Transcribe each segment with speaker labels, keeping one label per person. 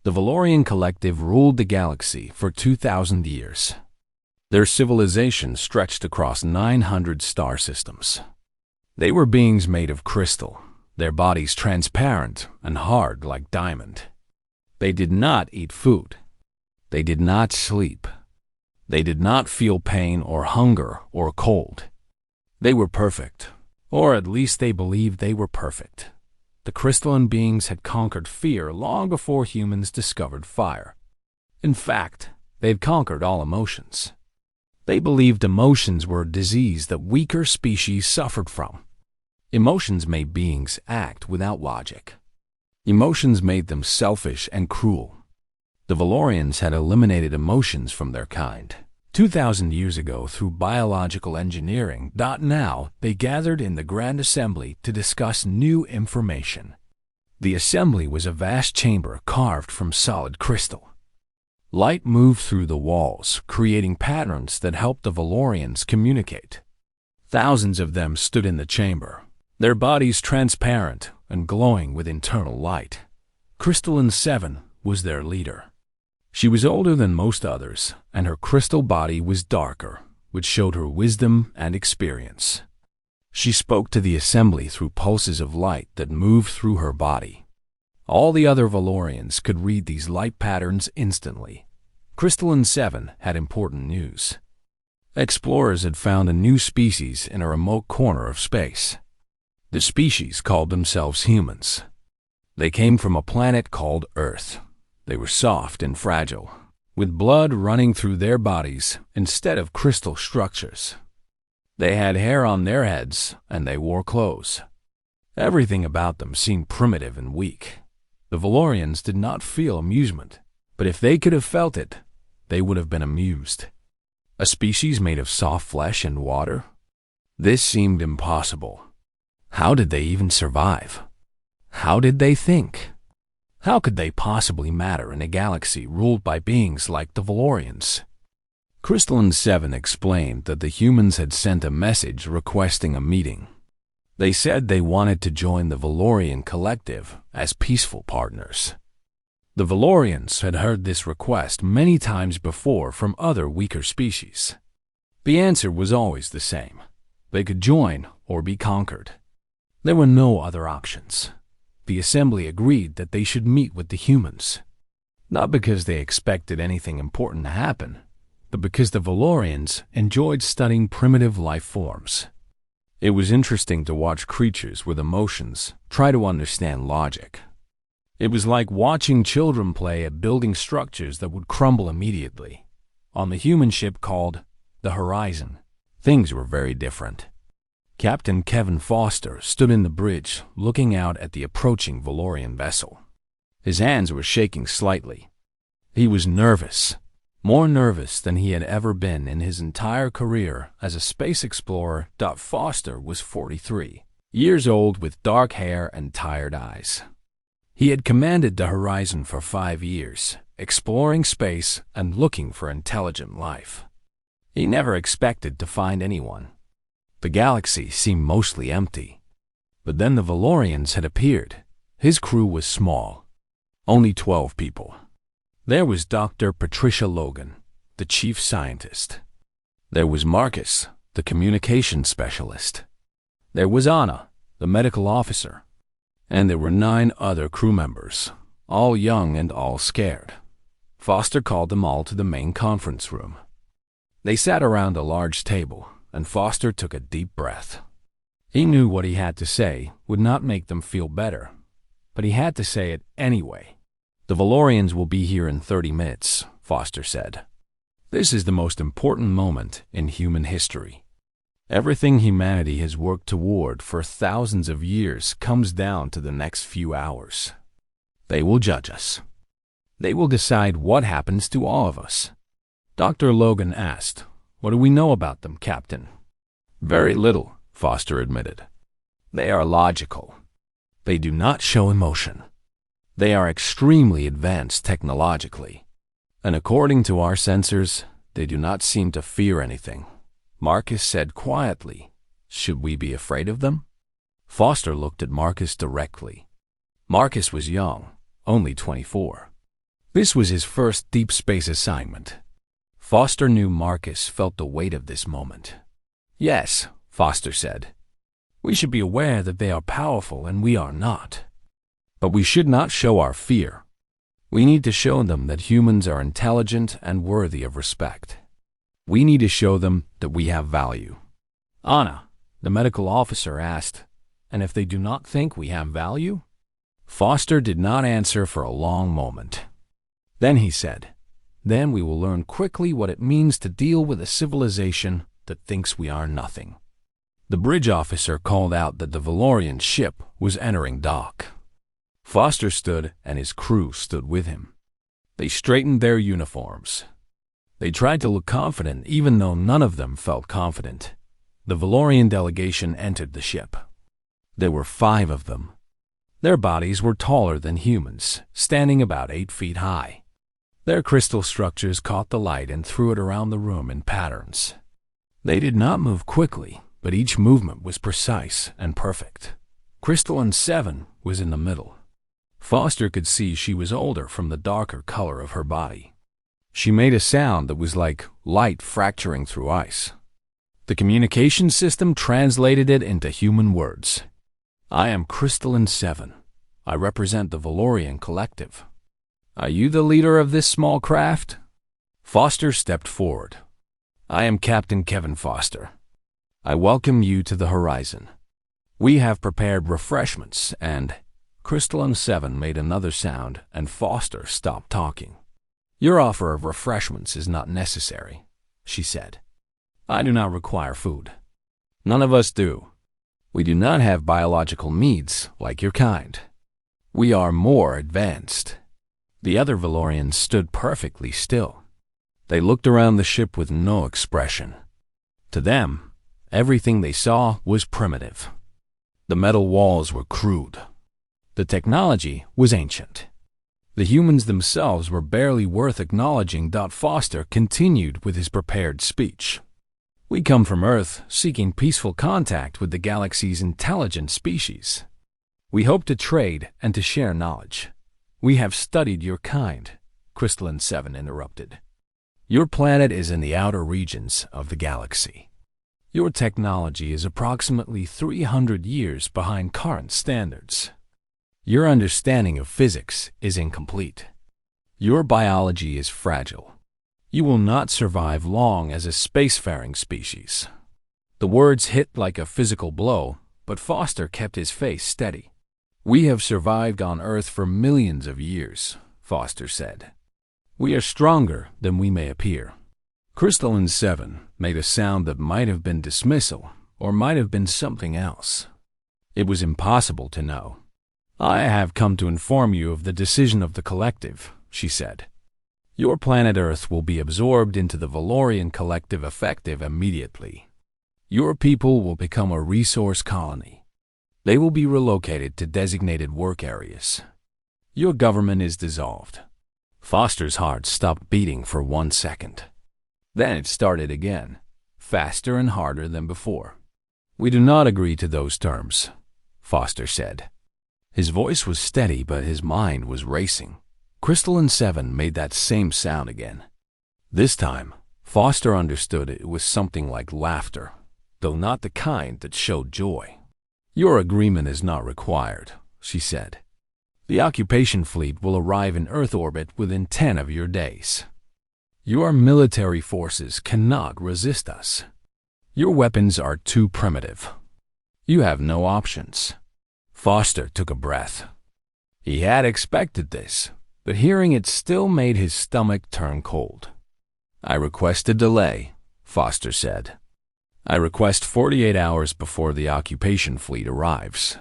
Speaker 1: The Valorian Collective ruled the galaxy for 2,000 years. Their civilization stretched across 900 star systems. They were beings made of crystal, their bodies transparent and hard like diamond. They did not eat food. They did not sleep. They did not feel pain or hunger or cold. They were perfect, or at least they believed they were perfect. The crystalline beings had conquered fear long before humans discovered fire. In fact, they had conquered all emotions. They believed emotions were a disease that weaker species suffered from. Emotions made beings act without logic. Emotions made them selfish and cruel. The Valorians had eliminated emotions from their kind 2,000 years ago through biological engineering. Now, they gathered in the Grand Assembly to discuss new information. The assembly was a vast chamber carved from solid crystal. Light moved through the walls, creating patterns that helped the Valorians communicate. Thousands of them stood in the chamber, their bodies transparent and glowing with internal light. Crystalline 7 was their leader. She was older than most others, and her crystal body was darker, which showed her wisdom and experience. She spoke to the assembly through pulses of light that moved through her body. All the other Valorians could read these light patterns instantly. Crystalline 7 had important news. Explorers had found a new species in a remote corner of space. The species called themselves humans. They came from a planet called Earth. They were soft and fragile, with blood running through their bodies instead of crystal structures. They had hair on their heads, and they wore clothes. Everything about them seemed primitive and weak. The Valorians did not feel amusement, but if they could have felt it, they would have been amused. A species made of soft flesh and water? This seemed impossible. How did they even survive? How did they think? How could they possibly matter in a galaxy ruled by beings like the Valorians? Crystalline 7 explained that the humans had sent a message requesting a meeting. They said they wanted to join the Valorian Collective as peaceful partners. The Valorians had heard this request many times before from other weaker species. The answer was always the same. They could join or be conquered. There were no other options. The assembly agreed that they should meet with the humans, not because they expected anything important to happen, but because the Valorians enjoyed studying primitive life forms. It was interesting to watch creatures with emotions try to understand logic. It was like watching children play at building structures that would crumble immediately. On the human ship called the Horizon, things were very different. Captain Kevin Foster stood in the bridge looking out at the approaching Valorian vessel. His hands were shaking slightly. He was nervous, more nervous than he had ever been in his entire career as a space explorer. Foster was 43 years old with dark hair and tired eyes. He had commanded the Horizon for 5 years, exploring space and looking for intelligent life. He never expected to find anyone. The galaxy seemed mostly empty. But then the Valorians had appeared. His crew was small, only 12 people. There was Dr. Patricia Logan, the chief scientist. There was Marcus, the communication specialist. There was Anna, the medical officer. And there were 9 other crew members, all young and all scared. Foster called them all to the main conference room. They sat around a large table, and Foster took a deep breath. He knew what he had to say would not make them feel better, but he had to say it anyway. The Valorians will be here in 30 minutes, Foster said. This is the most important moment in human history. Everything humanity has worked toward for thousands of years comes down to the next few hours. They will judge us. They will decide what happens to all of us. Dr. Logan asked, "What do we know about them, Captain?" "Very little," Foster admitted. "They are logical. They do not show emotion. They are extremely advanced technologically. And according to our sensors, they do not seem to fear anything." Marcus said quietly, "Should we be afraid of them?" Foster looked at Marcus directly. Marcus was young, only 24. This was his first deep space assignment. Foster knew Marcus felt the weight of this moment. "Yes," Foster said. "We should be aware that they are powerful and we are not. But we should not show our fear. We need to show them that humans are intelligent and worthy of respect. We need to show them that we have value." "Anna," the medical officer asked, "and if they do not think we have value?" Foster did not answer for a long moment. Then he said, "Then we will learn quickly what it means to deal with a civilization that thinks we are nothing." The bridge officer called out that the Valorian ship was entering dock. Foster stood and his crew stood with him. They straightened their uniforms. They tried to look confident even though none of them felt confident. The Valorian delegation entered the ship. There were 5 of them. Their bodies were taller than humans, standing about 8 feet high. Their crystal structures caught the light and threw it around the room in patterns. They did not move quickly, but each movement was precise and perfect. Crystalline 7 was in the middle. Foster could see she was older from the darker color of her body. She made a sound that was like light fracturing through ice. The communication system translated it into human words. "I am Crystalline 7. I represent the Valorian Collective. Are you the leader of this small craft?" Foster stepped forward. "I am Captain Kevin Foster. I welcome you to the horizon. We have prepared refreshments and—" Crystalline 7 made another sound and Foster stopped talking. "Your offer of refreshments is not necessary," she said. "I do not require food. None of us do. We do not have biological needs like your kind. We are more advanced." The other Valorians stood perfectly still. They looked around the ship with no expression. To them, everything they saw was primitive. The metal walls were crude. The technology was ancient. The humans themselves were barely worth acknowledging. Foster continued with his prepared speech. "We come from Earth seeking peaceful contact with the galaxy's intelligent species. We hope to trade and to share knowledge. We have studied your kind," Crystalline 7 interrupted. "Your planet is in the outer regions of the galaxy. Your technology is approximately 300 years behind current standards. Your understanding of physics is incomplete. Your biology is fragile. You will not survive long as a spacefaring species." The words hit like a physical blow, but Foster kept his face steady. "We have survived on Earth for millions of years," Foster said. "We are stronger than we may appear." Crystalline 7 made a sound that might have been dismissal or might have been something else. It was impossible to know. "I have come to inform you of the decision of the Collective," she said. "Your planet Earth will be absorbed into the Valorian Collective effective immediately. Your people will become a resource colony. They will be relocated to designated work areas. Your government is dissolved." Foster's heart stopped beating for 1 second. Then it started again, faster and harder than before. "We do not agree to those terms," Foster said. His voice was steady, but his mind was racing. Crystalline 7 made that same sound again. This time, Foster understood it was something like laughter, though not the kind that showed joy. "Your agreement is not required," she said. "The occupation fleet will arrive in Earth orbit within 10 of your days. Your military forces cannot resist us. Your weapons are too primitive. You have no options." Foster took a breath. He had expected this, but hearing it still made his stomach turn cold. "I request a delay," Foster said. "I request 48 hours before the occupation fleet arrives.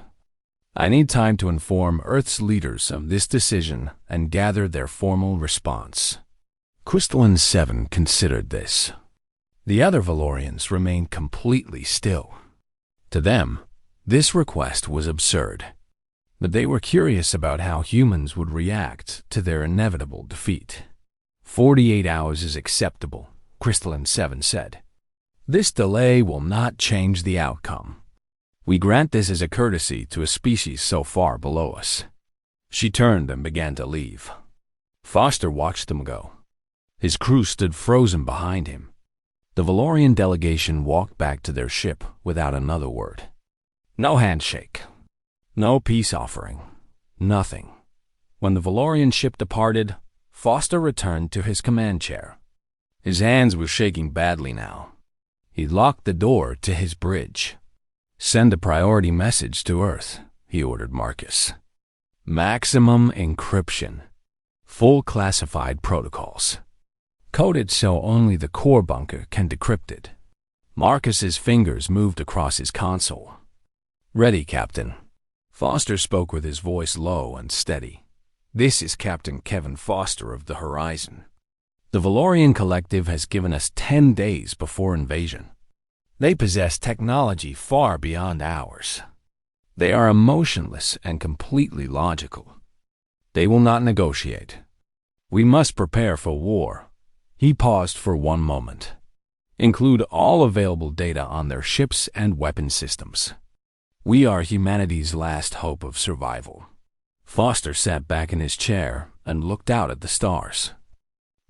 Speaker 1: I need time to inform Earth's leaders of this decision and gather their formal response." Crystalline 7 considered this. The other Valorians remained completely still. To them, this request was absurd, but they were curious about how humans would react to their inevitable defeat. 48 hours is acceptable," Crystalline 7 said. "This delay will not change the outcome. We grant this as a courtesy to a species so far below us." She turned and began to leave. Foster watched them go. His crew stood frozen behind him. The Valorian delegation walked back to their ship without another word. No handshake. No peace offering. Nothing. When the Valorian ship departed, Foster returned to his command chair. His hands were shaking badly now. He locked the door to his bridge. "Send a priority message to Earth," he ordered Marcus. "Maximum encryption. Full classified protocols. Coded so only the core bunker can decrypt it." Marcus's fingers moved across his console. "Ready, Captain." Foster spoke with his voice low and steady. "This is Captain Kevin Foster of the Horizon. The Valorian Collective has given us 10 days before invasion. They possess technology far beyond ours. They are emotionless and completely logical. They will not negotiate. We must prepare for war." He paused for one moment. "Include all available data on their ships and weapon systems. We are humanity's last hope of survival." Foster sat back in his chair and looked out at the stars.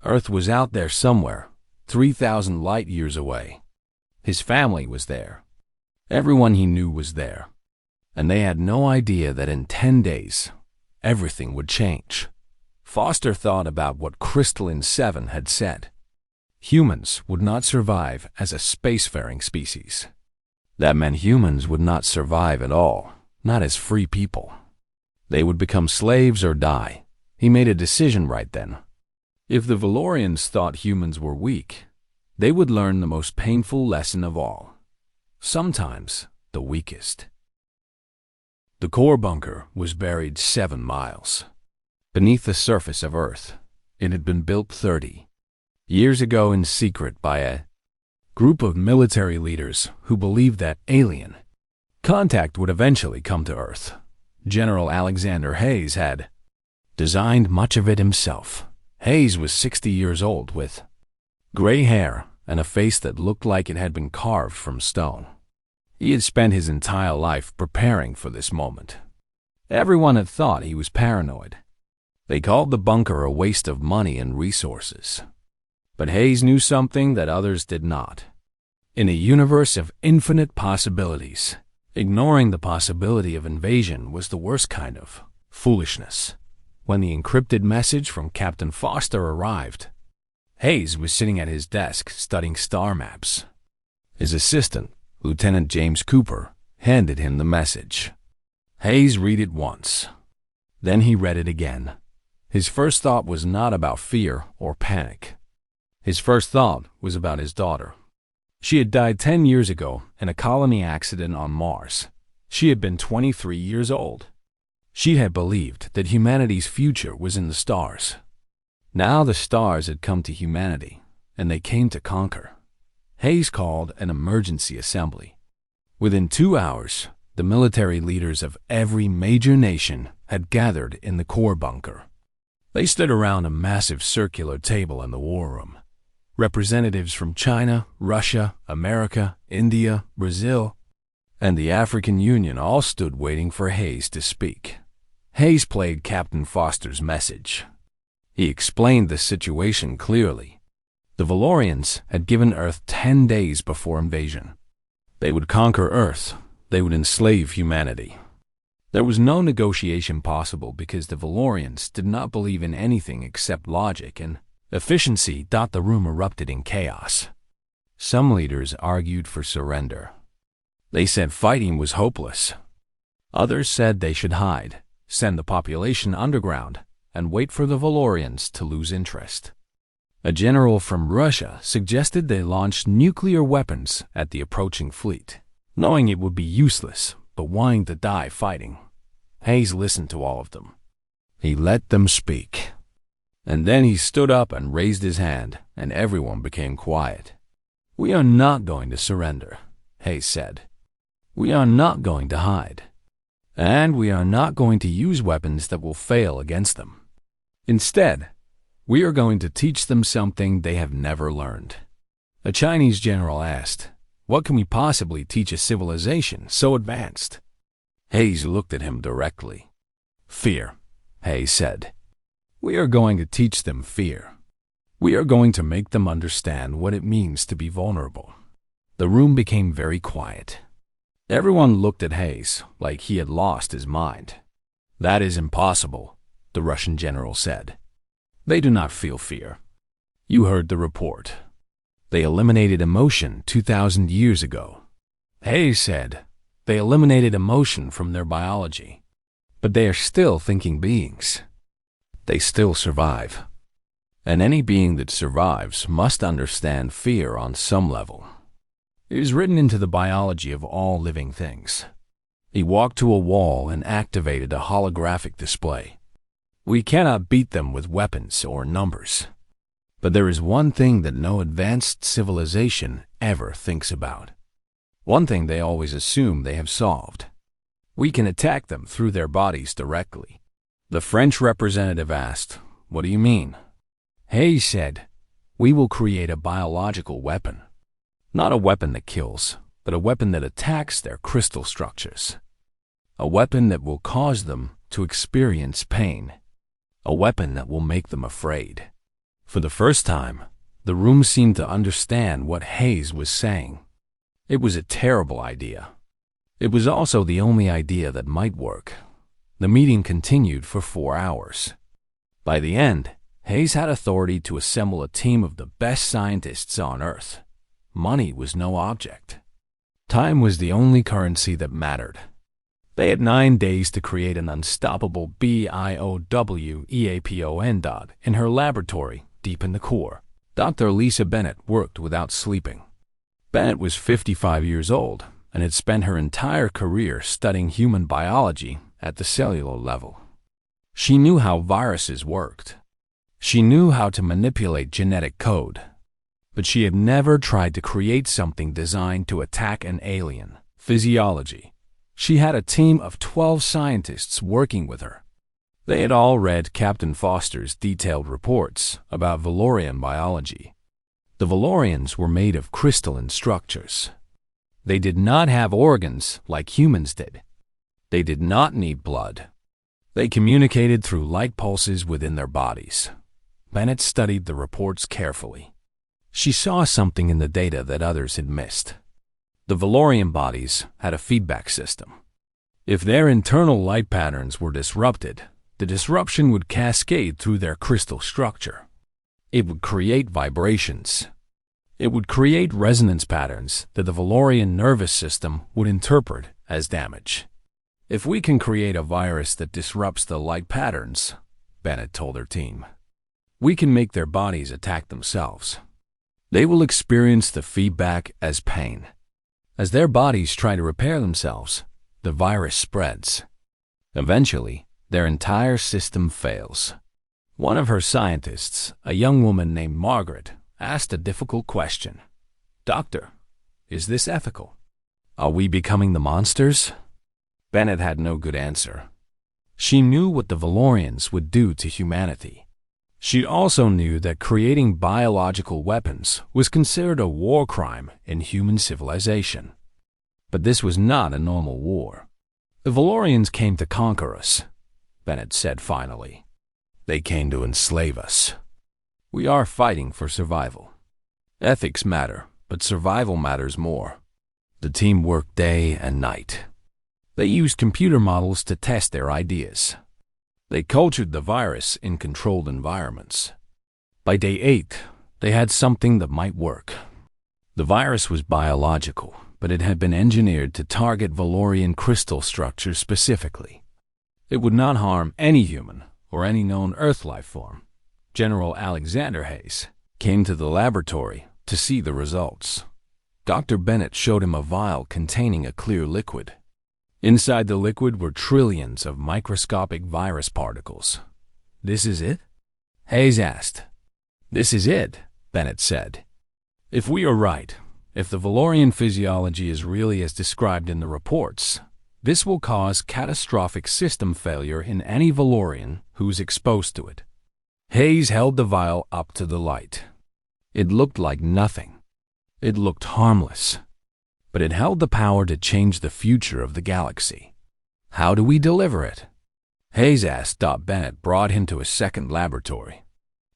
Speaker 1: Earth was out there somewhere, 3,000 light years away. His family was there. Everyone he knew was there. And they had no idea that in 10 days, everything would change. Foster thought about what Crystalline 7 had said. Humans would not survive as a spacefaring species. That meant humans would not survive at all, not as free people. They would become slaves or die. He made a decision right then. If the Valorians thought humans were weak, they would learn the most painful lesson of all. Sometimes the weakest. The core bunker was buried 7 miles beneath the surface of Earth. It had been built 30 years ago in secret by a group of military leaders who believed that alien contact would eventually come to Earth. General Alexander Hayes had designed much of it himself. Hayes was 60 years old with gray hair and a face that looked like it had been carved from stone. He had spent his entire life preparing for this moment. Everyone had thought he was paranoid. They called the bunker a waste of money and resources. But Hayes knew something that others did not. In a universe of infinite possibilities, ignoring the possibility of invasion was the worst kind of foolishness. When the encrypted message from Captain Foster arrived, Hayes was sitting at his desk studying star maps. His assistant, Lieutenant James Cooper, handed him the message. Hayes read it once. Then he read it again. His first thought was not about fear or panic. His first thought was about his daughter. She had died 10 years ago in a colony accident on Mars. She had been 23 years old. She had believed that humanity's future was in the stars. Now the stars had come to humanity, and they came to conquer. Hayes called an emergency assembly. Within 2 hours, the military leaders of every major nation had gathered in the core bunker. They stood around a massive circular table in the war room. Representatives from China, Russia, America, India, Brazil, and the African Union all stood waiting for Hayes to speak. Hayes played Captain Foster's message. He explained the situation clearly. The Valorians had given Earth 10 days before invasion. They would conquer Earth. They would enslave humanity. There was no negotiation possible because the Valorians did not believe in anything except logic and efficiency. The room erupted in chaos. Some leaders argued for surrender. They said fighting was hopeless. Others said they should hide, send the population underground, and wait for the Valorians to lose interest. A general from Russia suggested they launch nuclear weapons at the approaching fleet, knowing it would be useless, but wanting to die fighting. Hayes listened to all of them. He let them speak. And then he stood up and raised his hand, and everyone became quiet. "We are not going to surrender," Hayes said. "We are not going to hide. And we are not going to use weapons that will fail against them. Instead, we are going to teach them something they have never learned." A Chinese general asked, "What can we possibly teach a civilization so advanced?" Hayes looked at him directly. "Fear," Hayes said. We are going to teach them fear. We are going to make them understand what it means to be vulnerable. The room became very quiet. Everyone looked at Hayes like he had lost his mind. "That is impossible," the Russian general said. "They do not feel fear. You heard the report. They eliminated emotion 2,000 years ago." Hayes said, "They eliminated emotion from their biology, but they are still thinking beings. They still survive. And any being that survives must understand fear on some level. It is written into the biology of all living things." He walked to a wall and activated a holographic display. "We cannot beat them with weapons or numbers. But there is one thing that no advanced civilization ever thinks about. One thing they always assume they have solved. We can attack them through their bodies directly." The French representative asked, "What do you mean?" Hayes said, "We will create a biological weapon. Not a weapon that kills, but a weapon that attacks their crystal structures. A weapon that will cause them to experience pain. A weapon that will make them afraid." For the first time, the room seemed to understand what Hayes was saying. It was a terrible idea. It was also the only idea that might work. The meeting continued for 4 hours. By the end, Hayes had authority to assemble a team of the best scientists on Earth. Money was no object. Time was the only currency that mattered. They had 9 days to create an unstoppable bioweapon dot in her laboratory deep in the core. Dr. Lisa Bennett worked without sleeping. Bennett was 55 years old and had spent her entire career studying human biology at the cellular level. She knew how viruses worked. She knew how to manipulate genetic code. But she had never tried to create something designed to attack an alien. Physiology. She had a team of 12 scientists working with her. They had all read Captain Foster's detailed reports about Valorian biology. The Valorians were made of crystalline structures. They did not have organs like humans did. They did not need blood. They communicated through light pulses within their bodies. Bennett studied the reports carefully. She saw something in the data that others had missed. The Valorian bodies had a feedback system. If their internal light patterns were disrupted, the disruption would cascade through their crystal structure. It would create vibrations. It would create resonance patterns that the Valorian nervous system would interpret as damage. "If we can create a virus that disrupts the light patterns," Bennett told her team, "we can make their bodies attack themselves. They will experience the feedback as pain. As their bodies try to repair themselves, the virus spreads. Eventually, their entire system fails." One of her scientists, a young woman named Margaret, asked a difficult question. "Doctor, is this ethical? Are we becoming the monsters?" Bennett had no good answer. She knew what the Valorians would do to humanity. She also knew that creating biological weapons was considered a war crime in human civilization. But this was not a normal war. "The Valorians came to conquer us," Bennett said finally. "They came to enslave us. We are fighting for survival. Ethics matter, but survival matters more." The team worked day and night. They used computer models to test their ideas. They cultured the virus in controlled environments. By day 8, they had something that might work. The virus was biological, but it had been engineered to target Valorian crystal structures specifically. It would not harm any human or any known Earth life form. General Alexander Hayes came to the laboratory to see the results. Dr. Bennett showed him a vial containing a clear liquid. Inside the liquid were trillions of microscopic virus particles. "This is it?" Hayes asked. "This is it," Bennett said. "If we are right, if the Valorian physiology is really as described in the reports, this will cause catastrophic system failure in any Valorian who's exposed to it." Hayes held the vial up to the light. It looked like nothing. It looked harmless. But it held the power to change the future of the galaxy. "How do we deliver it?" Hayes asked. Bennett brought him to a second laboratory.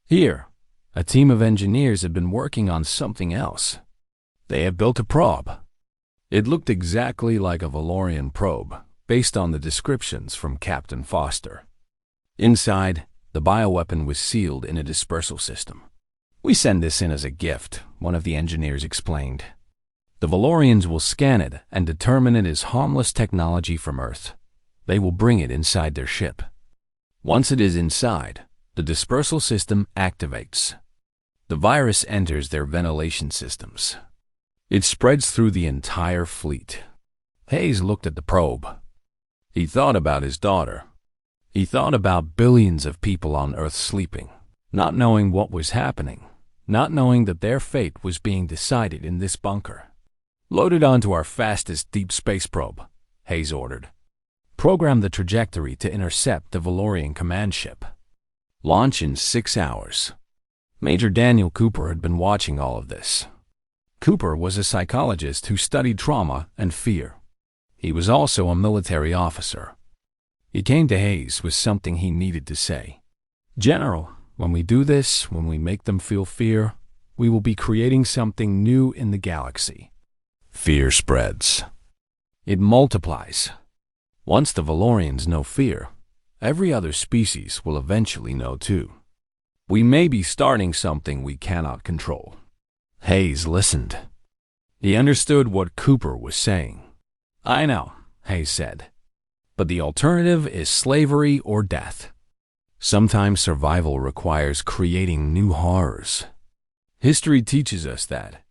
Speaker 1: Here, a team of engineers had been working on something else. They had built a probe. It looked exactly like a Valorian probe, based on the descriptions from Captain Foster. Inside, the bioweapon was sealed in a dispersal system. "We send this in as a gift," one of the engineers explained. "The Valorians will scan it and determine it is harmless technology from Earth. They will bring it inside their ship. Once it is inside, the dispersal system activates. The virus enters their ventilation systems. It spreads through the entire fleet." Hayes looked at the probe. He thought about his daughter. He thought about billions of people on Earth sleeping, not knowing what was happening, not knowing that their fate was being decided in this bunker. "Load it onto our fastest deep space probe," Hayes ordered. "Program the trajectory to intercept the Valorian command ship. Launch in 6 hours." Major Daniel Cooper had been watching all of this. Cooper was a psychologist who studied trauma and fear. He was also a military officer. He came to Hayes with something he needed to say. "General, when we do this, when we make them feel fear, we will be creating something new in the galaxy. Fear spreads. It multiplies. Once the Valorians know fear, every other species will eventually know too. We may be starting something we cannot control." Hayes listened. He understood what Cooper was saying. "I know," Hayes said. "But the alternative is slavery or death. Sometimes survival requires creating new horrors. History teaches us that.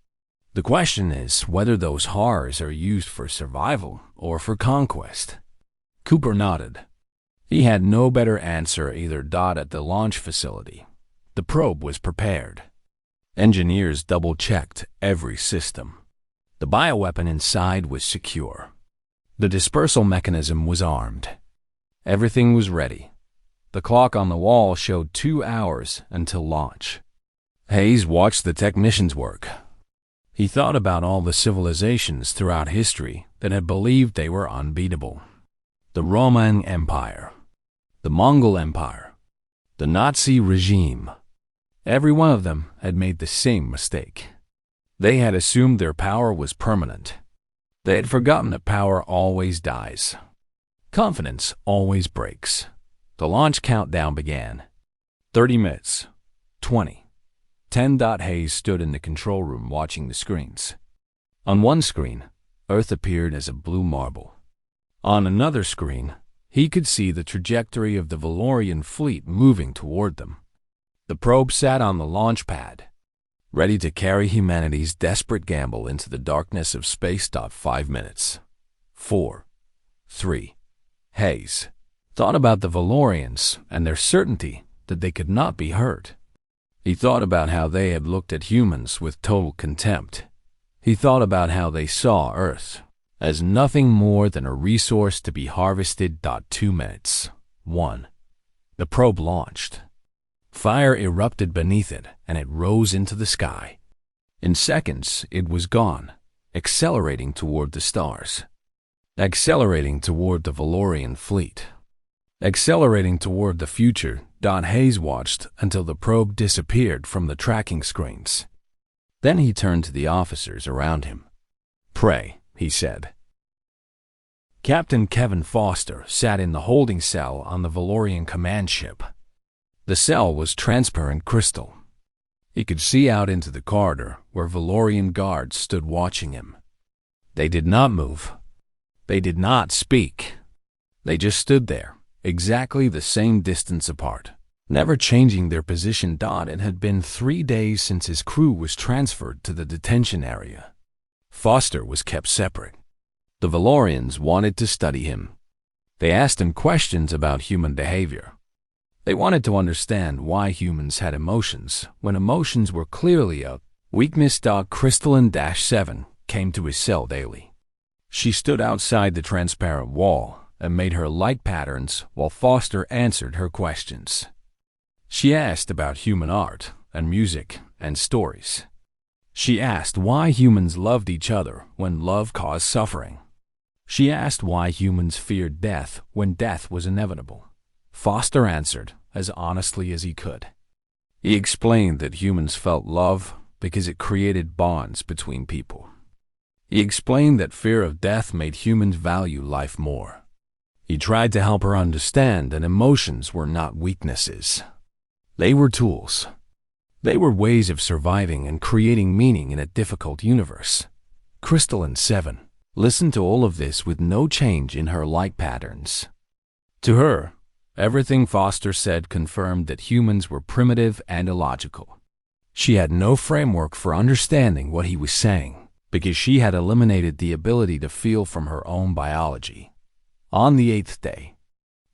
Speaker 1: The question is whether those horrors are used for survival or for conquest." Cooper nodded. He had no better answer either. At the launch facility, the probe was prepared. Engineers double-checked every system. The bioweapon inside was secure. The dispersal mechanism was armed. Everything was ready. The clock on the wall showed 2 hours until launch. Hayes watched the technicians work. He thought about all the civilizations throughout history that had believed they were unbeatable. The Roman Empire, the Mongol Empire, the Nazi regime. Every one of them had made the same mistake. They had assumed their power was permanent. They had forgotten that power always dies. Confidence always breaks. The launch countdown began. 30 minutes. 20. 10. Hayes stood in the control room watching the screens. On one screen, Earth appeared as a blue marble. On another screen, he could see the trajectory of the Valorian fleet moving toward them. The probe sat on the launch pad, ready to carry humanity's desperate gamble into the darkness of space. 5 minutes. 4. 3. Hayes thought about the Valorians and their certainty that they could not be hurt. He thought about how they had looked at humans with total contempt. He thought about how they saw Earth as nothing more than a resource to be harvested. 2 minutes. 1. The probe launched. Fire erupted beneath it, and it rose into the sky. In seconds, it was gone, accelerating toward the stars, accelerating toward the Valorian fleet, accelerating toward the future. Hayes watched until the probe disappeared from the tracking screens. Then he turned to the officers around him. "Pray," he said. Captain Kevin Foster sat in the holding cell on the Valorian command ship. The cell was transparent crystal. He could see out into the corridor where Valorian guards stood watching him. They did not move. They did not speak. They just stood there, exactly the same distance apart, never changing their position. It had been 3 days since his crew was transferred to the detention area. Foster was kept separate. The Valorians wanted to study him. They asked him questions about human behavior. They wanted to understand why humans had emotions when emotions were clearly a weakness. Crystalline-7 came to his cell daily. She stood outside the transparent wall and made her light patterns while Foster answered her questions. She asked about human art and music and stories. She asked why humans loved each other when love caused suffering. She asked why humans feared death when death was inevitable. Foster answered as honestly as he could. He explained that humans felt love because it created bonds between people. He explained that fear of death made humans value life more. He tried to help her understand that emotions were not weaknesses. They were tools. They were ways of surviving and creating meaning in a difficult universe. Crystalline 7 listened to all of this with no change in her light patterns. To her, everything Foster said confirmed that humans were primitive and illogical. She had no framework for understanding what he was saying, because she had eliminated the ability to feel from her own biology. On the 8th day,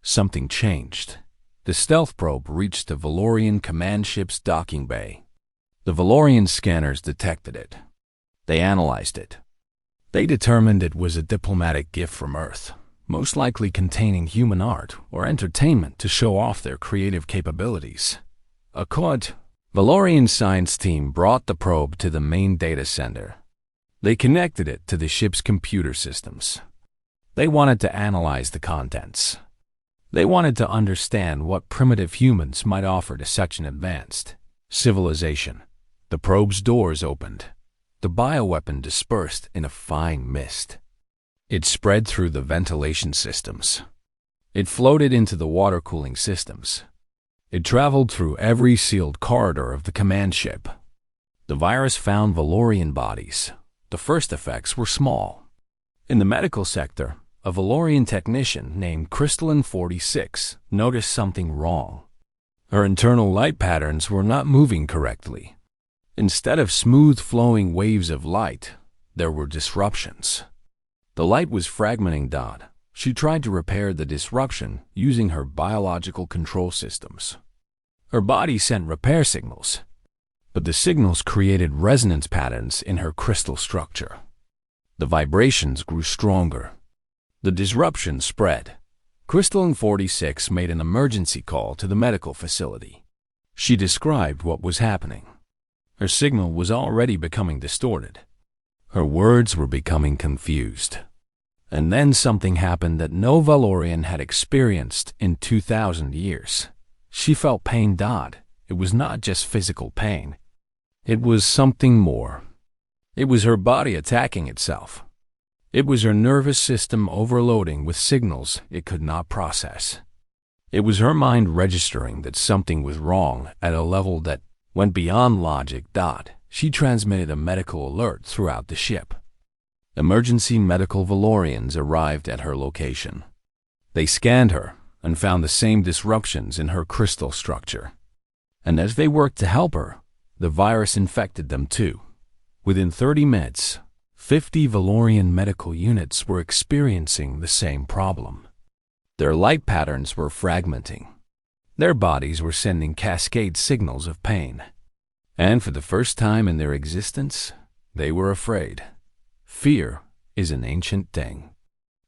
Speaker 1: something changed. The stealth probe reached the Valorian command ship's docking bay. The Valorian scanners detected it. They analyzed it. They determined it was a diplomatic gift from Earth, most likely containing human art or entertainment to show off their creative capabilities. A Valorian science team brought the probe to the main data center. They connected it to the ship's computer systems. They wanted to analyze the contents. They wanted to understand what primitive humans might offer to such an advanced civilization. The probe's doors opened. The bioweapon dispersed in a fine mist. It spread through the ventilation systems. It floated into the water cooling systems. It traveled through every sealed corridor of the command ship. The virus found Valorian bodies. The first effects were small. In the medical sector, a Valorian technician named Crystalline 46 noticed something wrong. Her internal light patterns were not moving correctly. Instead of smooth flowing waves of light, there were disruptions. The light was fragmenting. She tried to repair the disruption using her biological control systems. Her body sent repair signals, but the signals created resonance patterns in her crystal structure. The vibrations grew stronger. The disruption spread. Crystalline 46 made an emergency call to the medical facility. She described what was happening. Her signal was already becoming distorted. Her words were becoming confused. And then something happened that no Valorian had experienced in 2,000 years. She felt pain. It was not just physical pain. It was something more. It was her body attacking itself. It was her nervous system overloading with signals it could not process. It was her mind registering that something was wrong at a level that went beyond logic. She transmitted a medical alert throughout the ship. Emergency medical Valorians arrived at her location. They scanned her and found the same disruptions in her crystal structure. And as they worked to help her, the virus infected them too. Within 30 minutes, 50 Valorian medical units were experiencing the same problem. Their light patterns were fragmenting. Their bodies were sending cascade signals of pain. And for the first time in their existence, they were afraid. Fear is an ancient thing.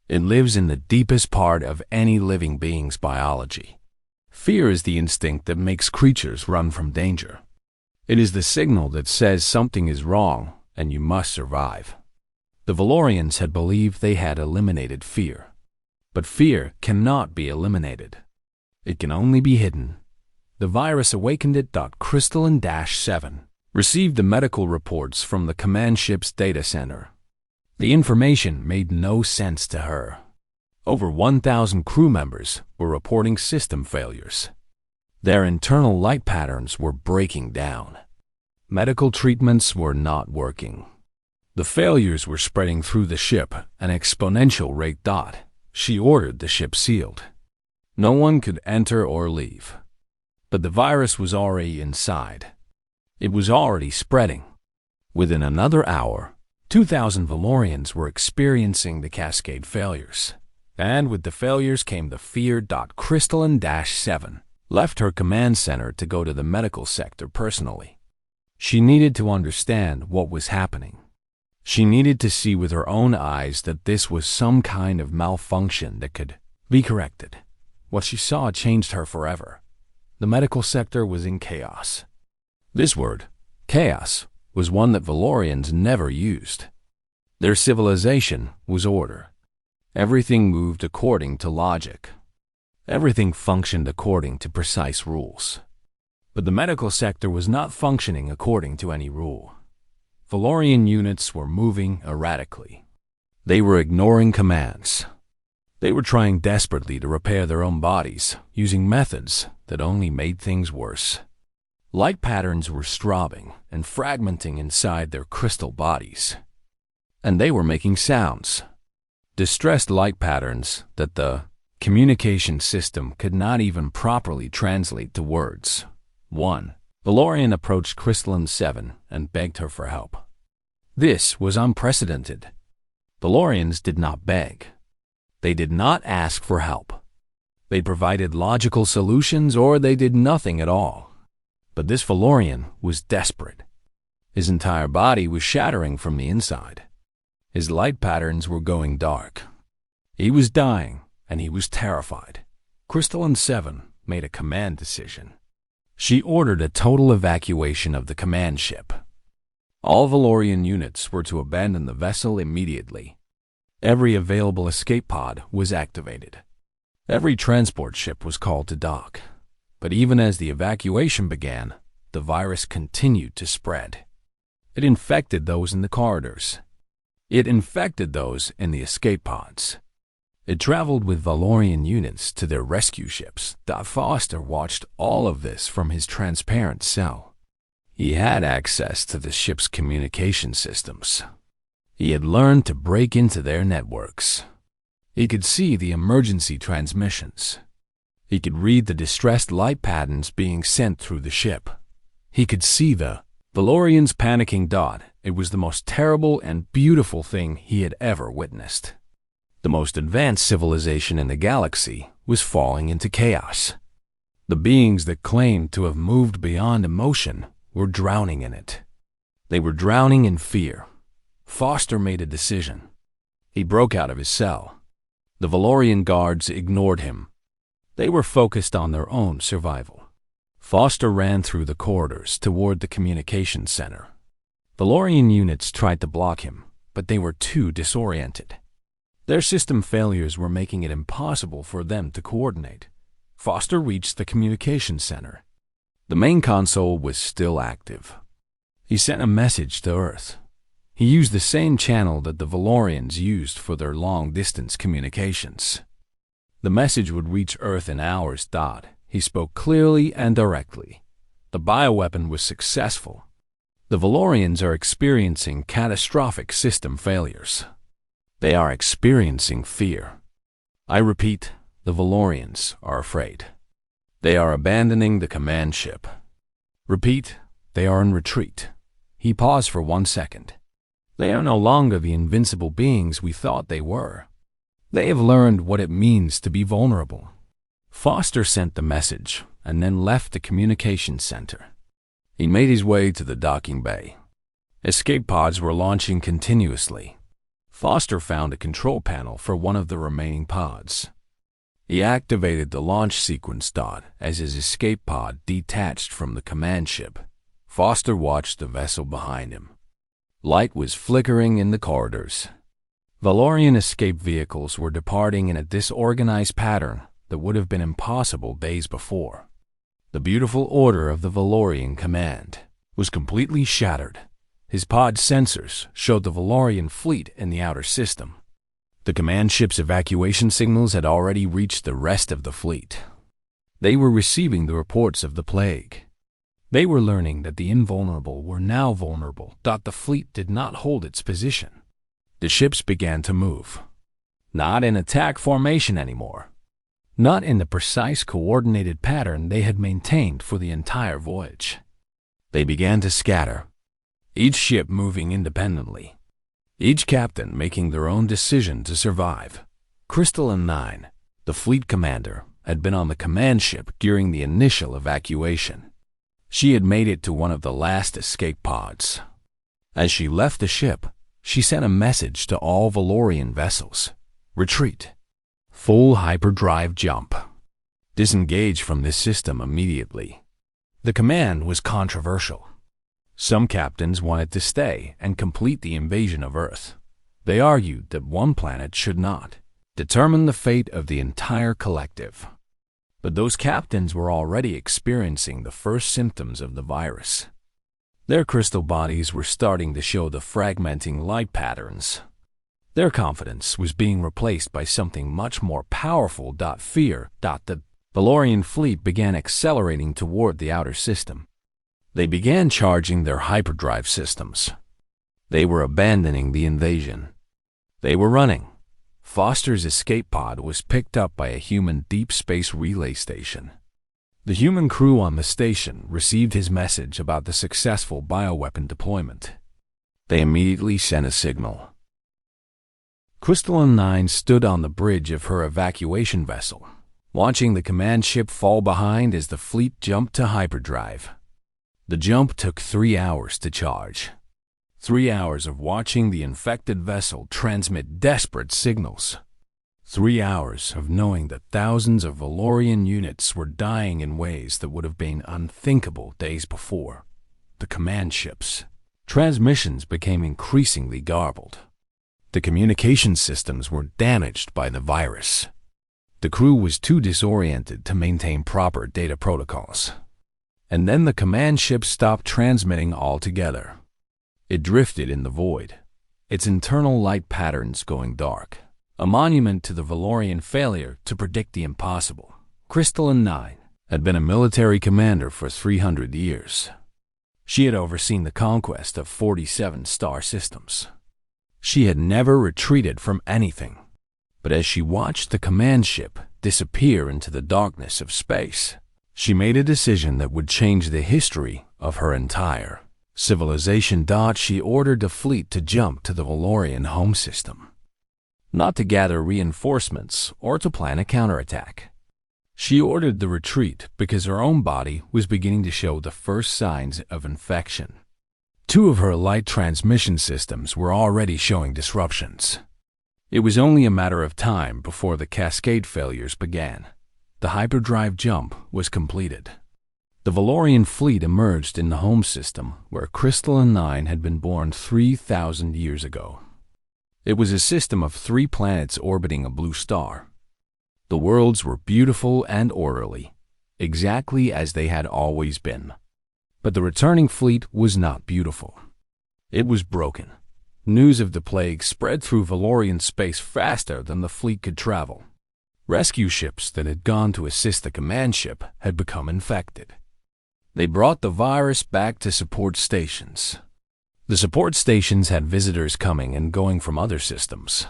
Speaker 1: It lives in the deepest part of any living being's biology. Fear is the instinct that makes creatures run from danger. It is the signal that says something is wrong and you must survive. The Valorians had believed they had eliminated fear. But fear cannot be eliminated. It can only be hidden. The virus awakened it. Crystalline-7 received the medical reports from the command ship's data center. The information made no sense to her. Over 1,000 crew members were reporting system failures. Their internal light patterns were breaking down. Medical treatments were not working. The failures were spreading through the ship at an exponential rate. She ordered the ship sealed. No one could enter or leave. But the virus was already inside. It was already spreading. Within another hour, 2,000 Valorians were experiencing the cascade failures. And with the failures came the fear. Crystalline-7 left her command center to go to the medical sector personally. She needed to understand what was happening. She needed to see with her own eyes that this was some kind of malfunction that could be corrected. What she saw changed her forever. The medical sector was in chaos. This word, chaos, was one that Valorians never used. Their civilization was order. Everything moved according to logic. Everything functioned according to precise rules. But the medical sector was not functioning according to any rule. Valorian units were moving erratically. They were ignoring commands. They were trying desperately to repair their own bodies, using methods that only made things worse. Light patterns were throbbing and fragmenting inside their crystal bodies. And they were making sounds. Distressed light patterns that the communication system could not even properly translate to words. 1. Valorian approached Crystalline 7 and begged her for help. This was unprecedented. Valorians did not beg. They did not ask for help. They provided logical solutions or they did nothing at all. But this Valorian was desperate. His entire body was shattering from the inside. His light patterns were going dark. He was dying, and he was terrified. Crystalline 7 made a command decision. She ordered a total evacuation of the command ship. All Valorian units were to abandon the vessel immediately. Every available escape pod was activated. Every transport ship was called to dock. But even as the evacuation began, the virus continued to spread. It infected those in the corridors. It infected those in the escape pods. It traveled with Valorian units to their rescue ships. Foster watched all of this from his transparent cell. He had access to the ship's communication systems. He had learned to break into their networks. He could see the emergency transmissions. He could read the distressed light patterns being sent through the ship. He could see the Valorians panicking. It was the most terrible and beautiful thing he had ever witnessed. The most advanced civilization in the galaxy was falling into chaos. The beings that claimed to have moved beyond emotion were drowning in it. They were drowning in fear. Foster made a decision. He broke out of his cell. The Valorian guards ignored him. They were focused on their own survival. Foster ran through the corridors toward the communications center. Valorian units tried to block him, but they were too disoriented. Their system failures were making it impossible for them to coordinate. Foster reached the communications center. The main console was still active. He sent a message to Earth. He used the same channel that the Valorians used for their long-distance communications. The message would reach Earth in hours. He spoke clearly and directly. The bioweapon was successful. The Valorians are experiencing catastrophic system failures. They are experiencing fear. I repeat, the Valorians are afraid. They are abandoning the command ship. Repeat, they are in retreat. He paused for 1 second. They are no longer the invincible beings we thought they were. They have learned what it means to be vulnerable. Foster sent the message and then left the communications center. He made his way to the docking bay. Escape pods were launching continuously. Foster found a control panel for one of the remaining pods. He activated the launch sequence. As his escape pod detached from the command ship, Foster watched the vessel behind him. Light was flickering in the corridors. Valorian escape vehicles were departing in a disorganized pattern that would have been impossible days before. The beautiful order of the Valorian command was completely shattered. His pod sensors showed the Valorian fleet in the outer system. The command ship's evacuation signals had already reached the rest of the fleet. They were receiving the reports of the plague. They were learning that the invulnerable were now vulnerable. The fleet did not hold its position. The ships began to move. Not in attack formation anymore. Not in the precise coordinated pattern they had maintained for the entire voyage. They began to scatter. Each ship moving independently. Each captain making their own decision to survive. Crystalline 9, the fleet commander, had been on the command ship during the initial evacuation. She had made it to one of the last escape pods. As she left the ship, she sent a message to all Valorian vessels. Retreat. Full hyperdrive jump. Disengage from this system immediately. The command was controversial. Some captains wanted to stay and complete the invasion of Earth. They argued that one planet should not determine the fate of the entire collective. But those captains were already experiencing the first symptoms of the virus. Their crystal bodies were starting to show the fragmenting light patterns. Their confidence was being replaced by something much more powerful. Fear. The Valorian fleet began accelerating toward the outer system. They began charging their hyperdrive systems. They were abandoning the invasion. They were running. Foster's escape pod was picked up by a human deep space relay station. The human crew on the station received his message about the successful bioweapon deployment. They immediately sent a signal. Crystalline 9 stood on the bridge of her evacuation vessel, watching the command ship fall behind as the fleet jumped to hyperdrive. The jump took 3 hours to charge. 3 hours of watching the infected vessel transmit desperate signals. 3 hours of knowing that thousands of Valorian units were dying in ways that would have been unthinkable days before. The command ship's transmissions became increasingly garbled. The communication systems were damaged by the virus. The crew was too disoriented to maintain proper data protocols. And then the command ship stopped transmitting altogether. It drifted in the void, its internal light patterns going dark, a monument to the Valorian failure to predict the impossible. Crystalline 9 had been a military commander for 300 years. She had overseen the conquest of 47 star systems. She had never retreated from anything. But as she watched the command ship disappear into the darkness of space, she made a decision that would change the history of her entire civilization. She ordered the fleet to jump to the Valorian home system, not to gather reinforcements or to plan a counterattack. She ordered the retreat because her own body was beginning to show the first signs of infection. 2 of her light transmission systems were already showing disruptions. It was only a matter of time before the cascade failures began. The hyperdrive jump was completed. The Valorian fleet emerged in the home system where Crystalline 9 had been born 3,000 years ago. It was a system of 3 planets orbiting a blue star. The worlds were beautiful and orderly, exactly as they had always been. But the returning fleet was not beautiful. It was broken. News of the plague spread through Valorian space faster than the fleet could travel. Rescue ships that had gone to assist the command ship had become infected. They brought the virus back to support stations. The support stations had visitors coming and going from other systems.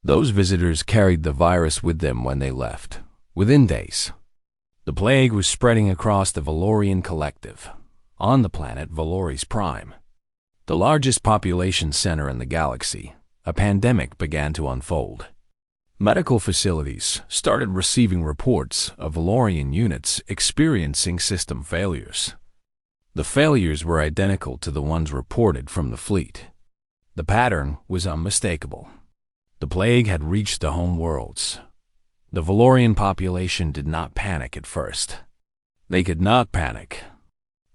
Speaker 1: Those visitors carried the virus with them when they left, within days. The plague was spreading across the Valorian Collective, on the planet Valoris Prime, the largest population center in the galaxy. A pandemic began to unfold. Medical facilities started receiving reports of Valorian units experiencing system failures. The failures were identical to the ones reported from the fleet. The pattern was unmistakable. The plague had reached the home worlds. The Valorian population did not panic at first. They could not panic.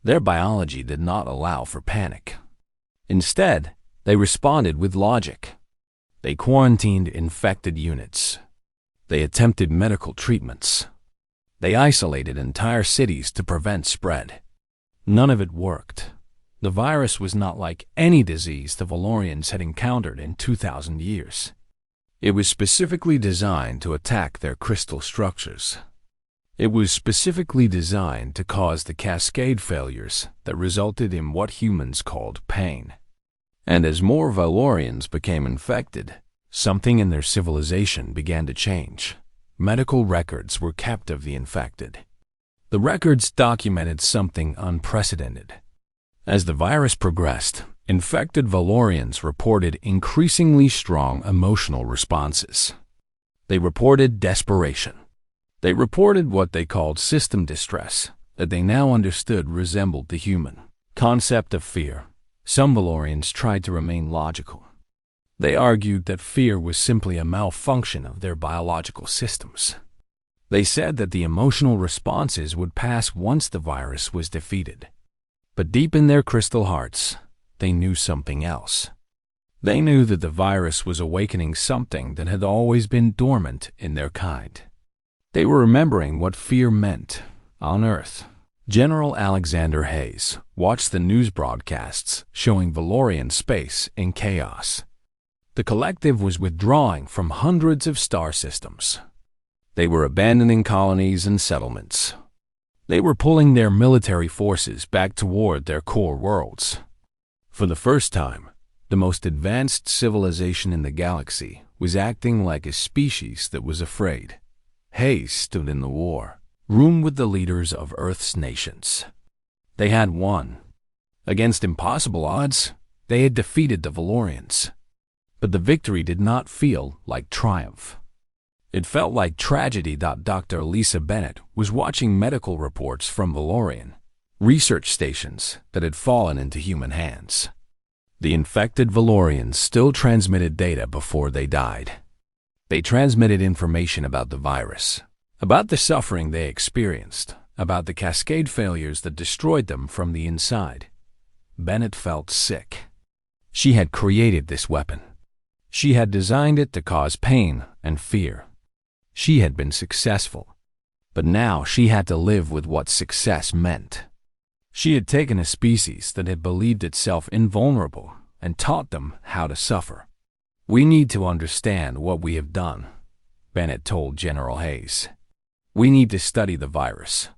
Speaker 1: Their biology did not allow for panic. Instead, they responded with logic. They quarantined infected units. They attempted medical treatments. They isolated entire cities to prevent spread. None of it worked. The virus was not like any disease the Valorians had encountered in 2,000 years. It was specifically designed to attack their crystal structures. It was specifically designed to cause the cascade failures that resulted in what humans called pain. And as more Valorians became infected, something in their civilization began to change. Medical records were kept of the infected. The records documented something unprecedented. As the virus progressed, infected Valorians reported increasingly strong emotional responses. They reported desperation. They reported what they called system distress, that they now understood resembled the human concept of fear. Some Valorians tried to remain logical. They argued that fear was simply a malfunction of their biological systems. They said that the emotional responses would pass once the virus was defeated. But deep in their crystal hearts, they knew something else. They knew that the virus was awakening something that had always been dormant in their kind. They were remembering what fear meant on Earth. General Alexander Hayes watched the news broadcasts showing Valorian space in chaos. The collective was withdrawing from hundreds of star systems. They were abandoning colonies and settlements. They were pulling their military forces back toward their core worlds. For the first time, the most advanced civilization in the galaxy was acting like a species that was afraid. Hayes stood in the war room with the leaders of Earth's nations. They had won. Against impossible odds, they had defeated the Valorians. But the victory did not feel like triumph. It felt like tragedy. Dr. Lisa Bennett was watching medical reports from Valorian research stations that had fallen into human hands. The infected Valorians still transmitted data before they died. They transmitted information about the virus, about the suffering they experienced, about the cascade failures that destroyed them from the inside. Bennett felt sick. She had created this weapon. She had designed it to cause pain and fear. She had been successful, but now she had to live with what success meant. She had taken a species that had believed itself invulnerable and taught them how to suffer. "We need to understand what we have done," Bennett told General Hayes. "We need to study the virus.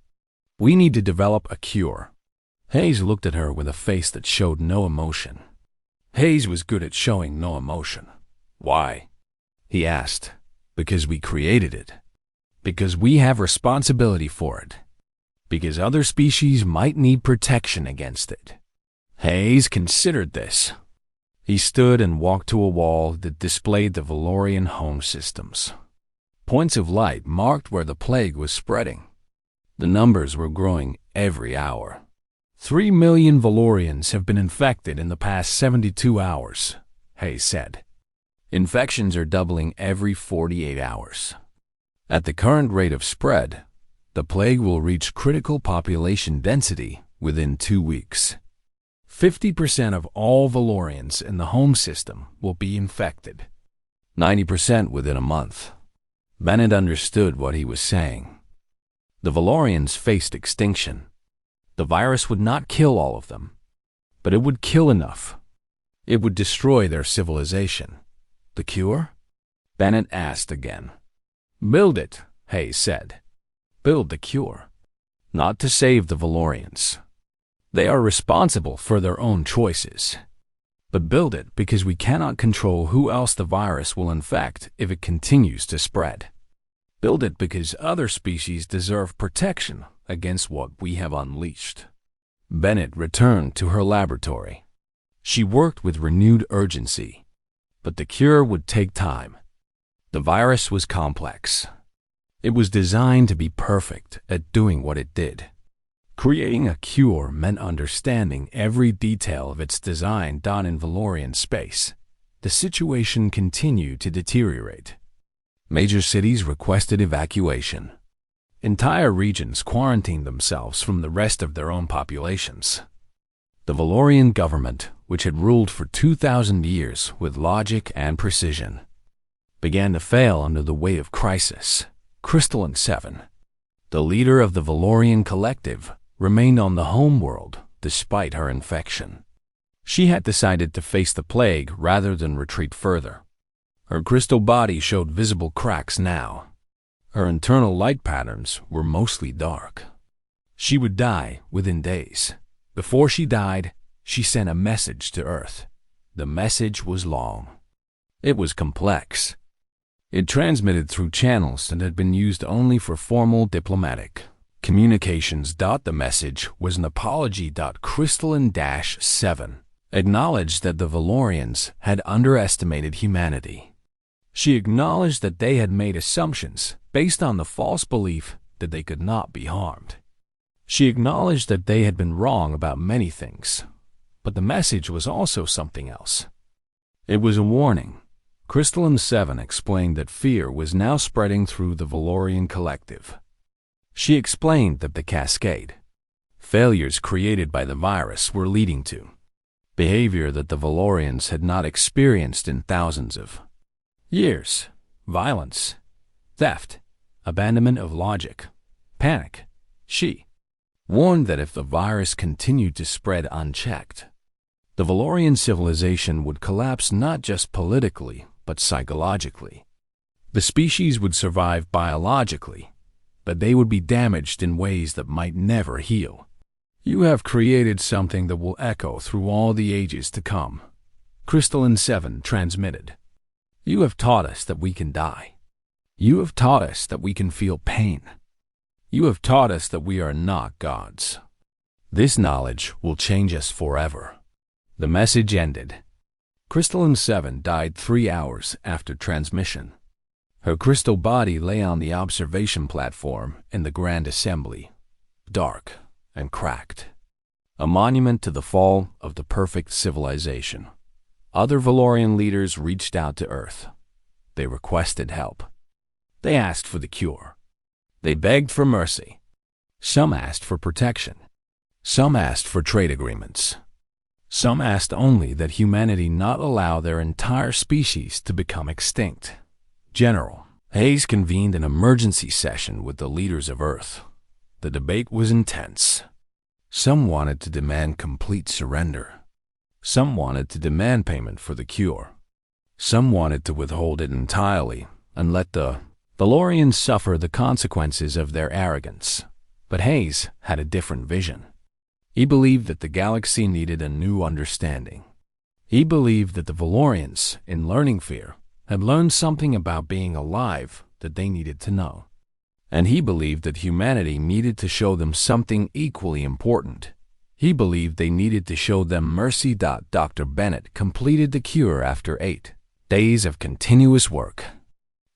Speaker 1: We need to develop a cure." Hayes looked at her with a face that showed no emotion. Hayes was good at showing no emotion. "Why?" he asked. "Because we created it. Because we have responsibility for it. Because other species might need protection against it." Hayes considered this. He stood and walked to a wall that displayed the Valorian home systems. Points of light marked where the plague was spreading. The numbers were growing every hour. 3 million Valorians have been infected in the past 72 hours, Hayes said. Infections are doubling every 48 hours. At the current rate of spread, the plague will reach critical population density within 2 weeks. 50% of all Valorians in the home system will be infected. 90% within a month. Bennett understood what he was saying. The Valorians faced extinction. The virus would not kill all of them, but it would kill enough. It would destroy their civilization. The cure? Bennett asked again. "Build it," Hayes said. "Build the cure. Not to save the Valorians. They are responsible for their own choices. But build it because we cannot control who else the virus will infect if it continues to spread. Build it because other species deserve protection against what we have unleashed." Bennett returned to her laboratory. She worked with renewed urgency, but the cure would take time. The virus was complex. It was designed to be perfect at doing what it did. Creating a cure meant understanding every detail of its design done in Valorian space. The situation continued to deteriorate. Major cities requested evacuation. Entire regions quarantined themselves from the rest of their own populations. The Valorian government, which had ruled for 2,000 years with logic and precision, began to fail under the weight of crisis. Crystalline 7, the leader of the Valorian Collective, remained on the home world despite her infection. She had decided to face the plague rather than retreat further. Her crystal body showed visible cracks now. Her internal light patterns were mostly dark. She would die within days. Before she died, she sent a message to Earth. The message was long. It was complex. It transmitted through channels that had been used only for formal diplomatic communications. The message was an apology. Crystalline-7 acknowledged that the Valorians had underestimated humanity. She acknowledged that they had made assumptions based on the false belief that they could not be harmed. She acknowledged that they had been wrong about many things, but the message was also something else. It was a warning. Crystalline-7 explained that fear was now spreading through the Valorian Collective. She explained that the cascade failures created by the virus were leading to behavior that the Valorians had not experienced in thousands of years: violence, theft, abandonment of logic, panic. She warned that if the virus continued to spread unchecked, the Valorian civilization would collapse not just politically, but psychologically. The species would survive biologically, but they would be damaged in ways that might never heal. You have created something that will echo through all the ages to come, Crystalline 7 transmitted. You have taught us that we can die. You have taught us that we can feel pain. You have taught us that we are not gods. This knowledge will change us forever. The message ended. Crystalline 7 died 3 hours after transmission. Her crystal body lay on the observation platform in the Grand Assembly, dark and cracked, a monument to the fall of the perfect civilization. Other Valorian leaders reached out to Earth. They requested help. They asked for the cure. They begged for mercy. Some asked for protection. Some asked for trade agreements. Some asked only that humanity not allow their entire species to become extinct. General Hayes convened an emergency session with the leaders of Earth. The debate was intense. Some wanted to demand complete surrender. Some wanted to demand payment for the cure. Some wanted to withhold it entirely and let the Valorians suffer the consequences of their arrogance. But Hayes had a different vision. He believed that the galaxy needed a new understanding. He believed that the Valorians, in learning fear, had learned something about being alive that they needed to know. And he believed that humanity needed to show them something equally important. He believed they needed to show them mercy. Dr. Bennett completed the cure after 8 days of continuous work.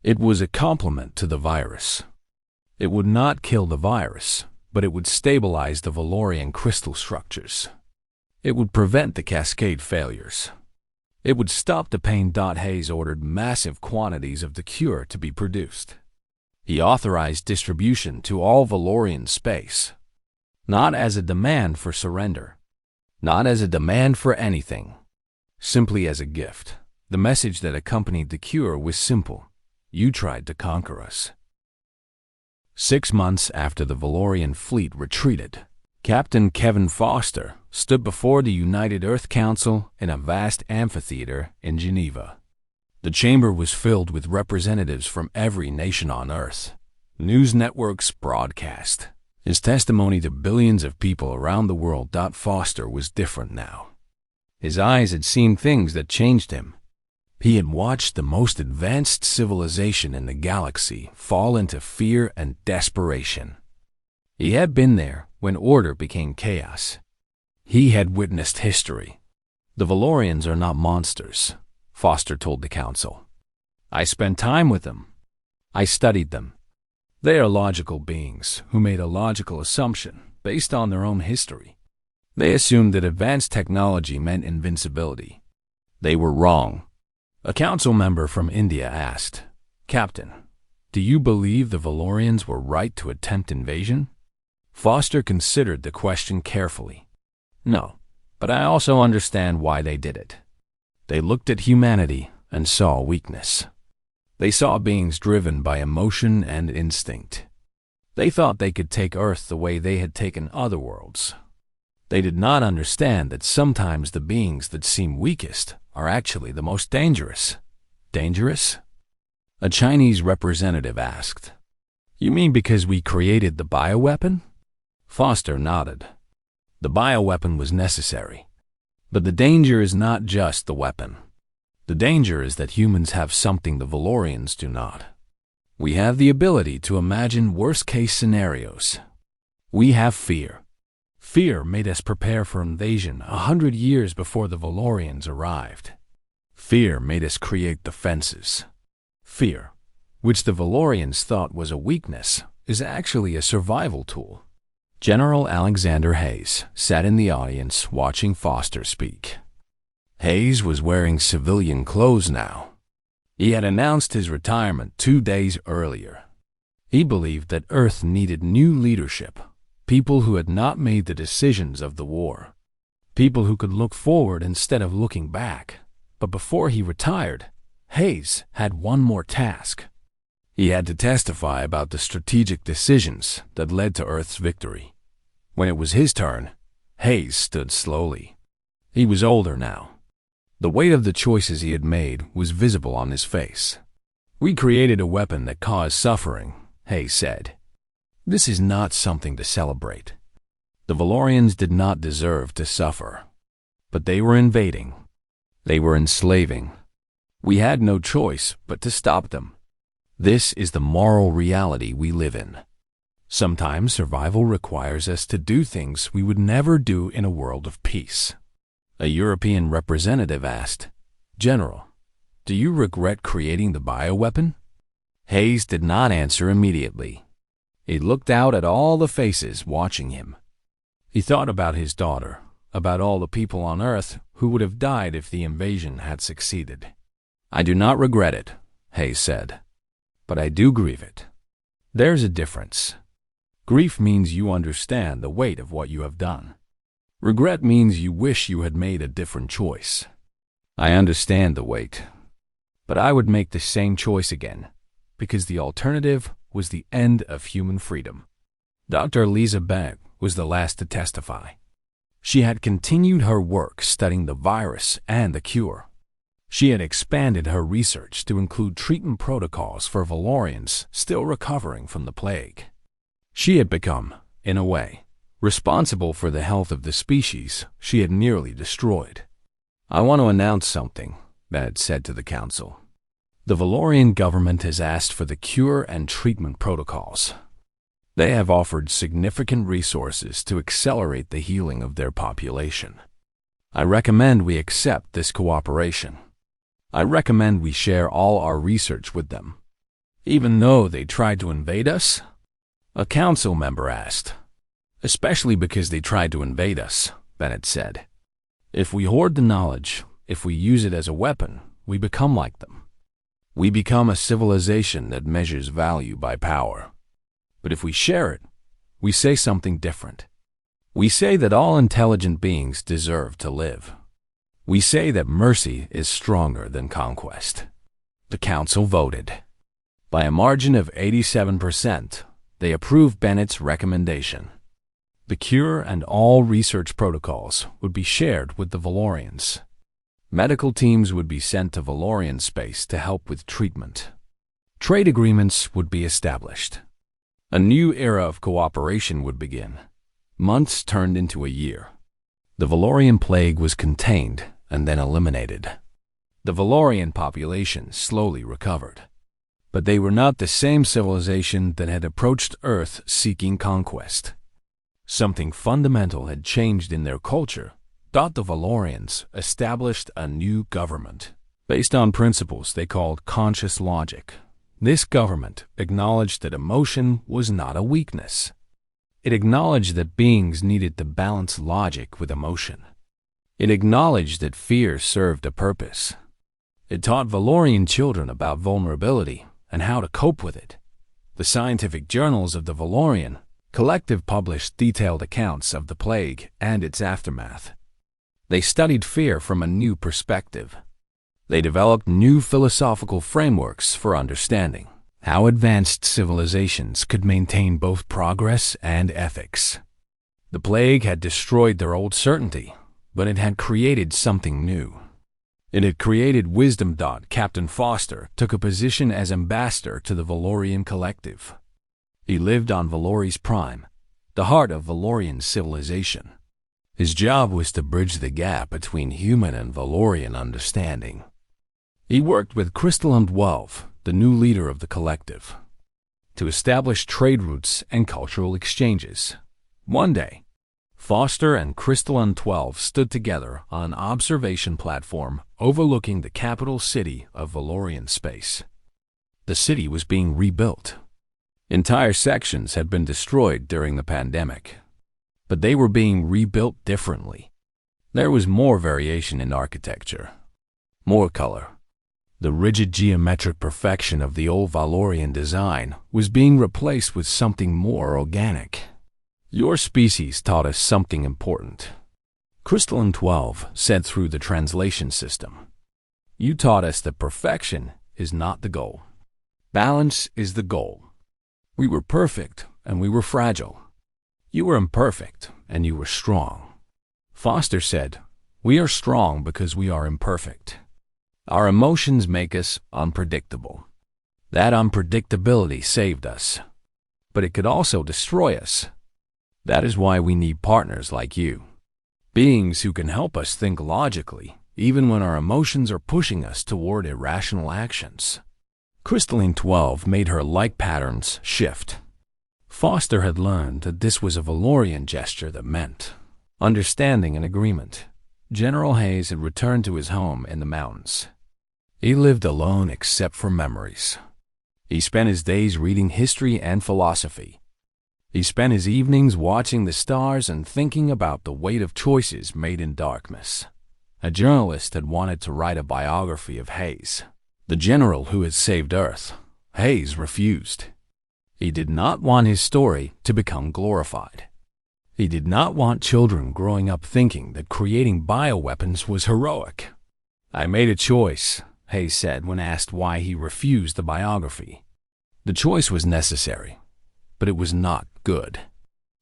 Speaker 1: It was a compliment to the virus. It would not kill the virus, but it would stabilize the Valorian crystal structures. It would prevent the cascade failures. It would stop the pain. Hayes ordered massive quantities of the cure to be produced. He authorized distribution to all Valorian space, not as a demand for surrender, not as a demand for anything, simply as a gift. The message that accompanied the cure was simple. You tried to conquer us. 6 months after the Valorian fleet retreated, Captain Kevin Foster stood before the United Earth Council in a vast amphitheater in Geneva. The chamber was filled with representatives from every nation on Earth. News networks broadcast his testimony to billions of people around the world. Foster was different now. His eyes had seen things that changed him. He had watched the most advanced civilization in the galaxy fall into fear and desperation. He had been there when order became chaos. He had witnessed history. The Valorians are not monsters, Foster told the council. I spent time with them. I studied them. They are logical beings who made a logical assumption based on their own history. They assumed that advanced technology meant invincibility. They were wrong. A council member from India asked, Captain, do you believe the Valorians were right to attempt invasion? Foster considered the question carefully. No, but I also understand why they did it. They looked at humanity and saw weakness. They saw beings driven by emotion and instinct. They thought they could take Earth the way they had taken other worlds. They did not understand that sometimes the beings that seem weakest are actually the most dangerous. Dangerous? A Chinese representative asked. You mean because we created the bioweapon? Foster nodded. The bioweapon was necessary. But the danger is not just the weapon. The danger is that humans have something the Valorians do not. We have the ability to imagine worst-case scenarios. We have fear. Fear made us prepare for invasion 100 years before the Valorians arrived. Fear made us create defenses. Fear, which the Valorians thought was a weakness, is actually a survival tool. General Alexander Hayes sat in the audience watching Foster speak. Hayes was wearing civilian clothes now. He had announced his retirement 2 days earlier. He believed that Earth needed new leadership. People who had not made the decisions of the war. People who could look forward instead of looking back. But before he retired, Hayes had one more task. He had to testify about the strategic decisions that led to Earth's victory. When it was his turn, Hayes stood slowly. He was older now. The weight of the choices he had made was visible on his face. "We created a weapon that caused suffering," Hayes said. "This is not something to celebrate. The Valorians did not deserve to suffer. But they were invading. They were enslaving. We had no choice but to stop them. This is the moral reality we live in. Sometimes survival requires us to do things we would never do in a world of peace." A European representative asked, "General, do you regret creating the bioweapon?" Hayes did not answer immediately. He looked out at all the faces watching him. He thought about his daughter, about all the people on Earth who would have died if the invasion had succeeded. "I do not regret it," Hayes said, "but I do grieve it. There's a difference. Grief means you understand the weight of what you have done. Regret means you wish you had made a different choice. I understand the weight, but I would make the same choice again, because the alternative was the end of human freedom." Dr. Lisa Beck was the last to testify. She had continued her work studying the virus and the cure. She had expanded her research to include treatment protocols for Valorians still recovering from the plague. She had become, in a way, responsible for the health of the species she had nearly destroyed. "I want to announce something," Bennett said to the council. "The Valorian government has asked for the cure and treatment protocols. They have offered significant resources to accelerate the healing of their population. I recommend we accept this cooperation. I recommend we share all our research with them." "Even though they tried to invade us?" a council member asked. "Especially because they tried to invade us," Bennett said. "If we hoard the knowledge, if we use it as a weapon, we become like them. We become a civilization that measures value by power. But if we share it, we say something different. We say that all intelligent beings deserve to live. We say that mercy is stronger than conquest." The council voted. By a margin of 87%, they approved Bennett's recommendation. The cure and all research protocols would be shared with the Valorians. Medical teams would be sent to Valorian space to help with treatment. Trade agreements would be established. A new era of cooperation would begin. Months turned into a year. The Valorian plague was contained and then eliminated. The Valorian population slowly recovered. But they were not the same civilization that had approached Earth seeking conquest. Something fundamental had changed in their culture. The Valorians established a new government based on principles they called conscious logic. This government acknowledged that emotion was not a weakness. It acknowledged that beings needed to balance logic with emotion. It acknowledged that fear served a purpose. It taught Valorian children about vulnerability and how to cope with it. The scientific journals of the Valorian Collective published detailed accounts of the plague and its aftermath. They studied fear from a new perspective. They developed new philosophical frameworks for understanding how advanced civilizations could maintain both progress and ethics. The plague had destroyed their old certainty, but it had created something new. It had created wisdom. Captain Foster took a position as ambassador to the Valorian Collective. He lived on Valori's Prime, the heart of Valorian civilization. His job was to bridge the gap between human and Valorian understanding. He worked with Crystalline 12, the new leader of the collective, to establish trade routes and cultural exchanges. One day, Foster and Crystalline 12 stood together on an observation platform overlooking the capital city of Valorian space. The city was being rebuilt. Entire sections had been destroyed during the pandemic, but they were being rebuilt differently. There was more variation in architecture, more color. The rigid geometric perfection of the old Valorian design was being replaced with something more organic. "Your species taught us something important," Crystalline 12 said through the translation system. "You taught us that perfection is not the goal. Balance is the goal. We were perfect, and we were fragile. You were imperfect, and you were strong. Foster said, "We are strong because we are imperfect. Our emotions make us unpredictable. That unpredictability saved us, but it could also destroy us. That is why we need partners like you. Beings who can help us think logically, even when our emotions are pushing us toward irrational actions." Crystalline 12 made her like patterns shift. Foster had learned that this was a Valorian gesture that meant understanding and agreement. General Hayes had returned to his home in the mountains. He lived alone except for memories. He spent his days reading history and philosophy. He spent his evenings watching the stars and thinking about the weight of choices made in darkness. A journalist had wanted to write a biography of Hayes, the general who had saved Earth. Hayes refused. He did not want his story to become glorified. He did not want children growing up thinking that creating bioweapons was heroic. "I made a choice," Hayes said when asked why he refused the biography. "The choice was necessary, but it was not good.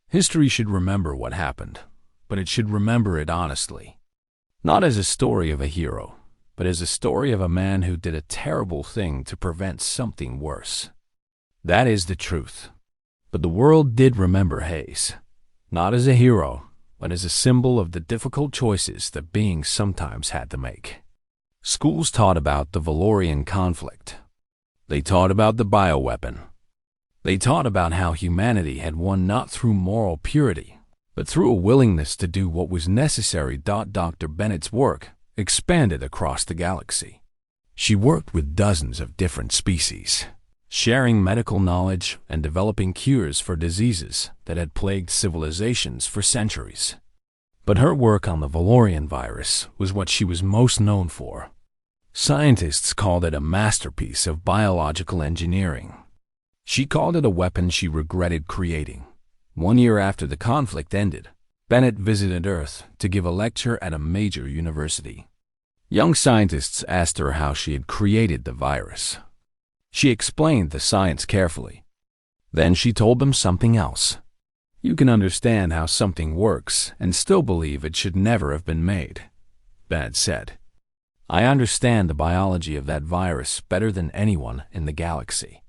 Speaker 1: History should remember what happened, but it should remember it honestly. Not as a story of a hero, but as a story of a man who did a terrible thing to prevent something worse. That is the truth." But the world did remember Hayes, not as a hero, but as a symbol of the difficult choices that beings sometimes had to make. Schools taught about the Valorian conflict. They taught about the bioweapon. They taught about how humanity had won not through moral purity, but through a willingness to do what was necessary. Dr. Bennett's work expanded across the galaxy. She worked with dozens of different species, sharing medical knowledge and developing cures for diseases that had plagued civilizations for centuries. But her work on the Valorian virus was what she was most known for. Scientists called it a masterpiece of biological engineering. She called it a weapon she regretted creating. 1 year after the conflict ended, Bennett visited Earth to give a lecture at a major university. Young scientists asked her how she had created the virus. She explained the science carefully. Then she told them something else. "You can understand how something works and still believe it should never have been made," Bennett said. "I understand the biology of that virus better than anyone in the galaxy.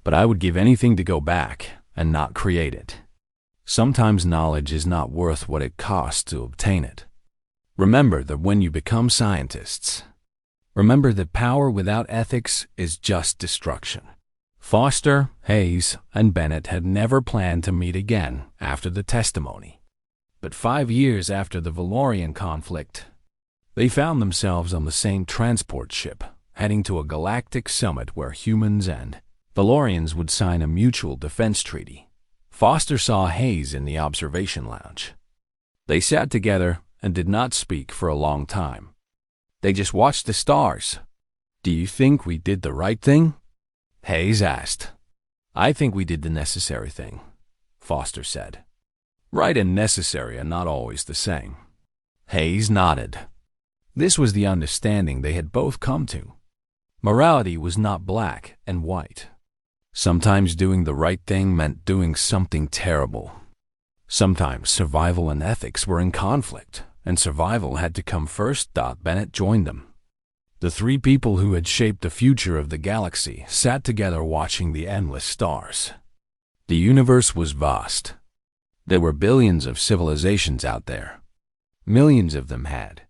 Speaker 1: But I would give anything to go back and not create it. Sometimes knowledge is not worth what it costs to obtain it. Remember that when you become scientists. Remember that power without ethics is just destruction." Foster, Hayes, and Bennett had never planned to meet again after the testimony. But 5 years after the Valorian conflict, they found themselves on the same transport ship, heading to a galactic summit where humans and Valorians would sign a mutual defense treaty. Foster saw Hayes in the observation lounge. They sat together and did not speak for a long time. They just watched the stars. "Do you think we did the right thing?" Hayes asked. "I think we did the necessary thing," Foster said. "Right and necessary are not always the same." Hayes nodded. This was the understanding they had both come to. Morality was not black and white. Sometimes doing the right thing meant doing something terrible. Sometimes survival and ethics were in conflict, and survival had to come first. Bennett joined them. The 3 people who had shaped the future of the galaxy sat together watching the endless stars. The universe was vast. There were billions of civilizations out there. Millions of them had